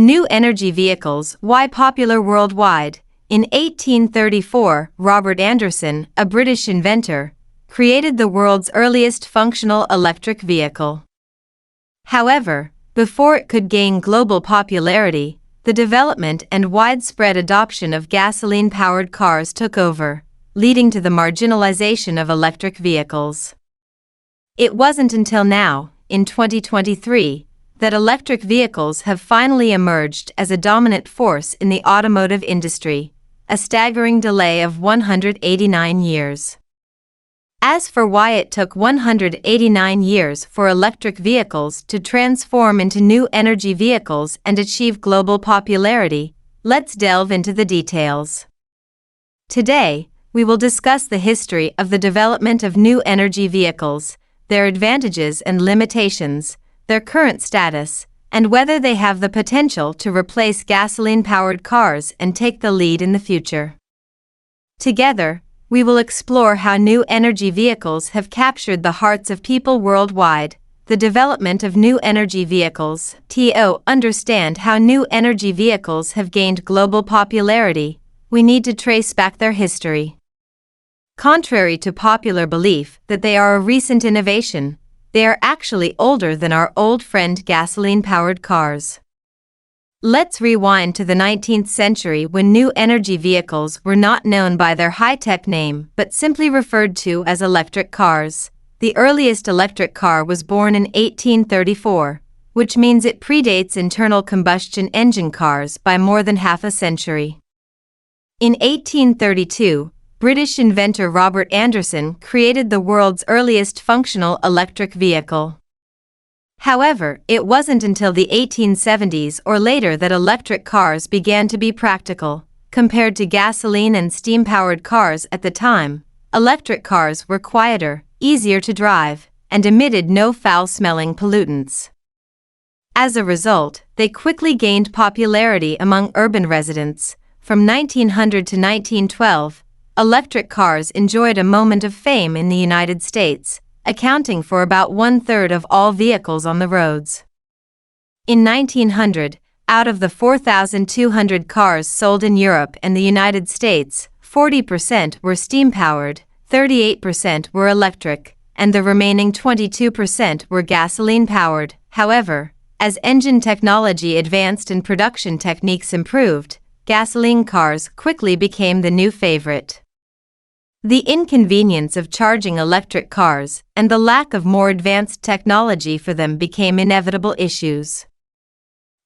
New energy vehicles, why popular worldwide? In 1834, Robert Anderson, a British inventor, created the world's earliest functional electric vehicle. However, before it could gain global popularity, the development and widespread adoption of gasoline-powered cars took over, leading to the marginalization of electric vehicles. It wasn't until now, in 2023, that electric vehicles have finally emerged as a dominant force in the automotive industry, a staggering delay of 189 years. As for why it took 189 years for electric vehicles to transform into new energy vehicles and achieve global popularity, let's delve into the details. Today, we will discuss the history of the development of new energy vehicles, their advantages and limitations, their current status, and whether they have the potential to replace gasoline-powered cars and take the lead in the future. Together, we will explore how new energy vehicles have captured the hearts of people worldwide, the development of new energy vehicles, to understand how new energy vehicles have gained global popularity, we need to trace back their history. Contrary to popular belief that they are a recent innovation, they are actually older than our old friend gasoline-powered cars. Let's rewind to the 19th century when new energy vehicles were not known by their high-tech name but simply referred to as electric cars. The earliest electric car was born in 1834, which means it predates internal combustion engine cars by more than half a century. In 1832, British inventor Robert Anderson created the world's earliest functional electric vehicle. However, it wasn't until the 1870s or later that electric cars began to be practical. Compared to gasoline and steam-powered cars at the time, electric cars were quieter, easier to drive, and emitted no foul-smelling pollutants. As a result, they quickly gained popularity among urban residents. From 1900 to 1912, electric cars enjoyed a moment of fame in the United States, accounting for about 1/3 of all vehicles on the roads. In 1900, out of the 4,200 cars sold in Europe and the United States, 40% were steam-powered, 38% were electric, and the remaining 22% were gasoline-powered. However, as engine technology advanced and production techniques improved, gasoline cars quickly became the new favorite. The inconvenience of charging electric cars and the lack of more advanced technology for them became inevitable issues.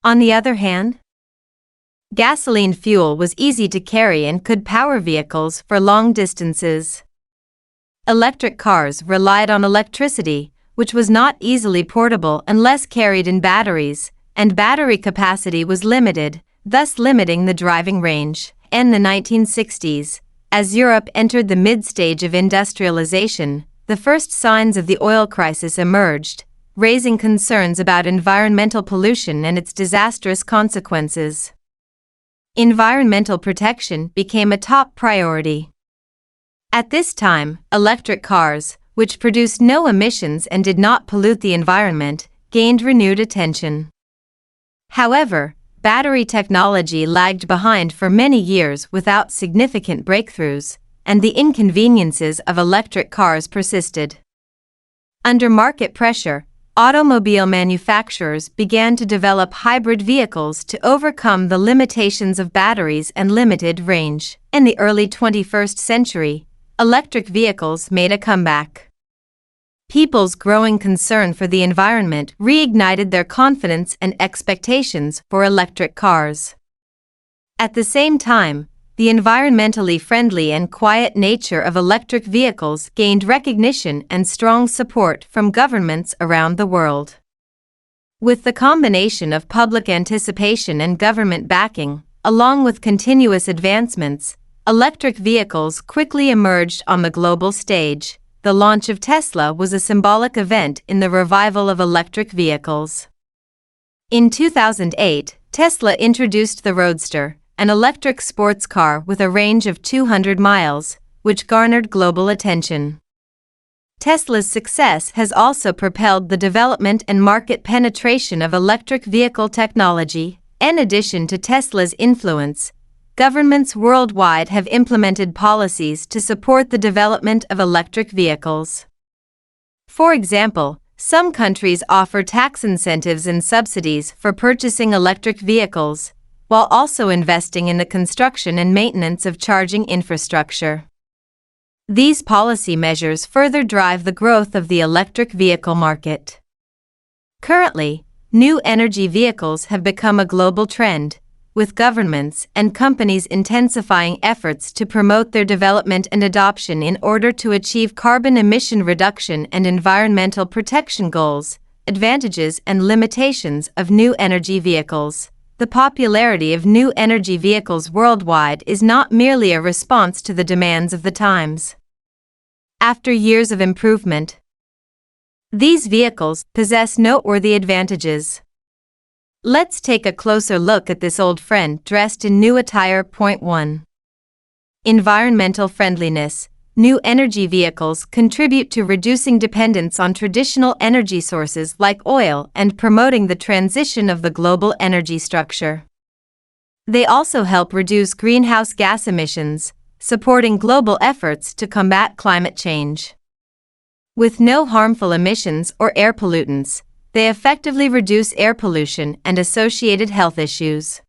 On the other hand, gasoline fuel was easy to carry and could power vehicles for long distances. Electric cars relied on electricity, which was not easily portable unless carried in batteries, and battery capacity was limited, thus limiting the driving range. In the 1960s, as Europe entered the mid-stage of industrialization, the first signs of the oil crisis emerged, raising concerns about environmental pollution and its disastrous consequences. Environmental protection became a top priority. At this time, electric cars, which produced no emissions and did not pollute the environment, gained renewed attention. However, battery technology lagged behind for many years without significant breakthroughs, and the inconveniences of electric cars persisted. Under market pressure, automobile manufacturers began to develop hybrid vehicles to overcome the limitations of batteries and limited range. In the early 21st century, electric vehicles made a comeback. People's growing concern for the environment reignited their confidence and expectations for electric cars. At the same time, the environmentally friendly and quiet nature of electric vehicles gained recognition and strong support from governments around the world. With the combination of public anticipation and government backing, along with continuous advancements, electric vehicles quickly emerged on the global stage. The launch of Tesla was a symbolic event in the revival of electric vehicles. In 2008, Tesla introduced the Roadster, an electric sports car with a range of 200 miles, which garnered global attention. Tesla's success has also propelled the development and market penetration of electric vehicle technology. In addition to Tesla's influence, governments worldwide have implemented policies to support the development of electric vehicles. For example, some countries offer tax incentives and subsidies for purchasing electric vehicles, while also investing in the construction and maintenance of charging infrastructure. These policy measures further drive the growth of the electric vehicle market. Currently, new energy vehicles have become a global trend, with governments and companies intensifying efforts to promote their development and adoption in order to achieve carbon emission reduction and environmental protection goals. Advantages and limitations of new energy vehicles. The popularity of new energy vehicles worldwide is not merely a response to the demands of the times. After years of improvement, these vehicles possess noteworthy advantages. Let's take a closer look at this old friend dressed in new attire. Point 1. Environmental friendliness. New energy vehicles contribute to reducing dependence on traditional energy sources like oil and promoting the transition of the global energy structure. They also help reduce greenhouse gas emissions, supporting global efforts to combat climate change. With no harmful emissions or air pollutants, they effectively reduce air pollution and associated health issues.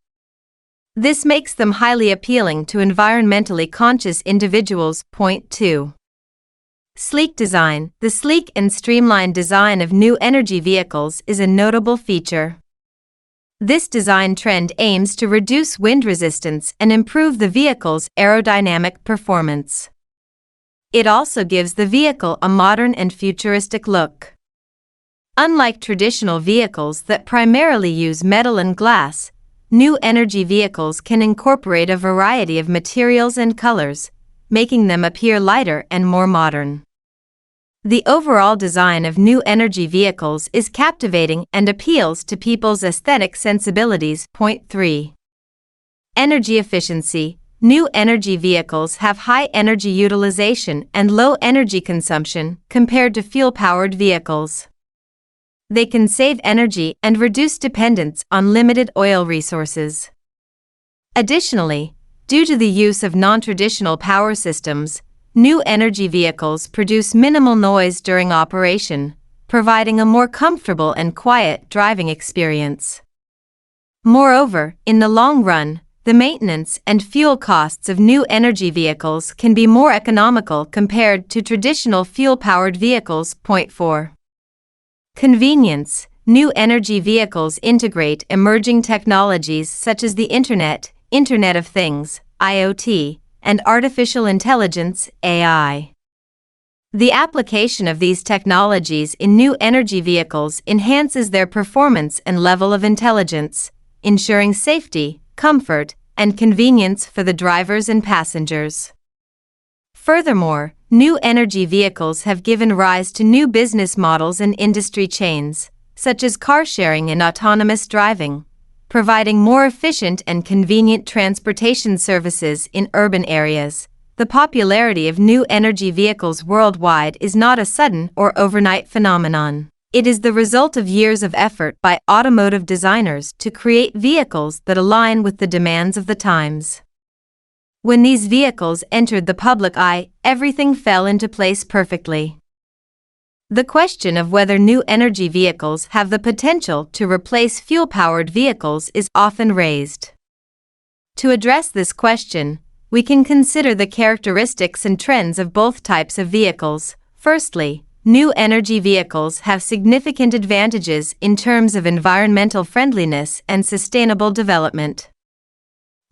This makes them highly appealing to environmentally conscious individuals. Point 2. Sleek design. The sleek and streamlined design of new energy vehicles is a notable feature. This design trend aims to reduce wind resistance and improve the vehicle's aerodynamic performance. It also gives the vehicle a modern and futuristic look. Unlike traditional vehicles that primarily use metal and glass, new energy vehicles can incorporate a variety of materials and colors, making them appear lighter and more modern. The overall design of new energy vehicles is captivating and appeals to people's aesthetic sensibilities. Point 3. Energy efficiency. New energy vehicles have high energy utilization and low energy consumption compared to fuel-powered vehicles. They can save energy and reduce dependence on limited oil resources. Additionally, due to the use of non-traditional power systems, new energy vehicles produce minimal noise during operation, providing a more comfortable and quiet driving experience. Moreover, in the long run, the maintenance and fuel costs of new energy vehicles can be more economical compared to traditional fuel-powered vehicles. Point 4. Convenience. New energy vehicles integrate emerging technologies such as the Internet of Things, IoT, and artificial intelligence, AI. The application of these technologies in new energy vehicles enhances their performance and level of intelligence, ensuring safety, comfort, and convenience for the drivers and passengers. Furthermore, new energy vehicles have given rise to new business models and industry chains, such as car sharing and autonomous driving, providing more efficient and convenient transportation services in urban areas. The popularity of new energy vehicles worldwide is not a sudden or overnight phenomenon. It is the result of years of effort by automotive designers to create vehicles that align with the demands of the times. When these vehicles entered the public eye, everything fell into place perfectly. The question of whether new energy vehicles have the potential to replace fuel-powered vehicles is often raised. To address this question, we can consider the characteristics and trends of both types of vehicles. Firstly, new energy vehicles have significant advantages in terms of environmental friendliness and sustainable development.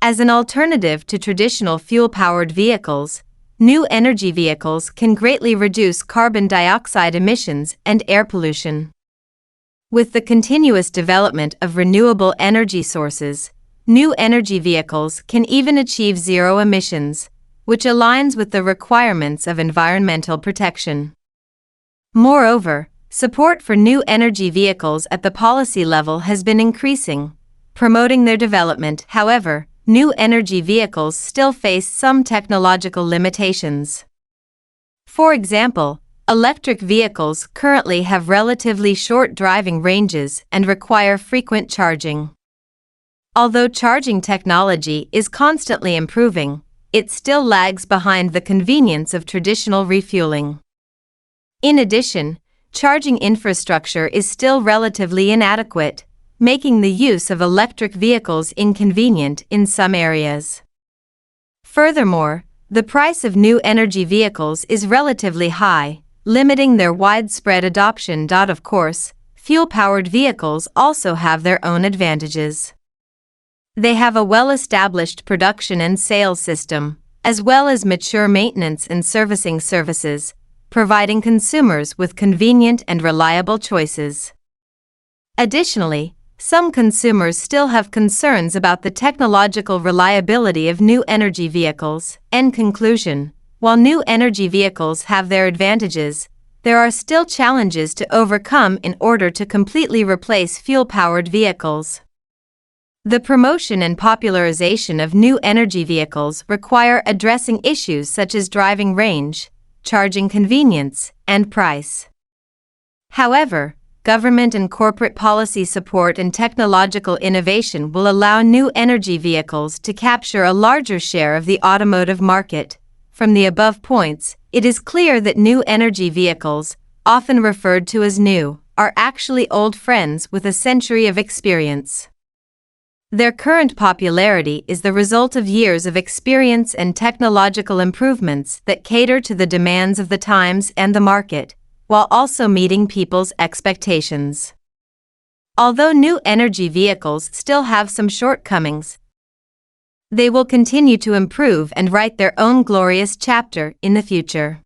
As an alternative to traditional fuel-powered vehicles, new energy vehicles can greatly reduce carbon dioxide emissions and air pollution. With the continuous development of renewable energy sources, new energy vehicles can even achieve zero emissions, which aligns with the requirements of environmental protection. Moreover, support for new energy vehicles at the policy level has been increasing, promoting their development. However, new energy vehicles still face some technological limitations. For example, electric vehicles currently have relatively short driving ranges and require frequent charging. Although charging technology is constantly improving, it still lags behind the convenience of traditional refueling. In addition, charging infrastructure is still relatively inadequate, making the use of electric vehicles inconvenient in some areas. Furthermore, the price of new energy vehicles is relatively high, limiting their widespread adoption. Of course, fuel-powered vehicles also have their own advantages. They have a well-established production and sales system, as well as mature maintenance and servicing services, providing consumers with convenient and reliable choices. Additionally, some consumers still have concerns about the technological reliability of new energy vehicles. In conclusion, while new energy vehicles have their advantages, there are still challenges to overcome in order to completely replace fuel-powered vehicles. The promotion and popularization of new energy vehicles require addressing issues such as driving range, charging convenience, and price. However, government and corporate policy support and technological innovation will allow new energy vehicles to capture a larger share of the automotive market. From the above points, it is clear that new energy vehicles, often referred to as new, are actually old friends with a century of experience. Their current popularity is the result of years of experience and technological improvements that cater to the demands of the times and the market, while also meeting people's expectations. Although new energy vehicles still have some shortcomings, they will continue to improve and write their own glorious chapter in the future.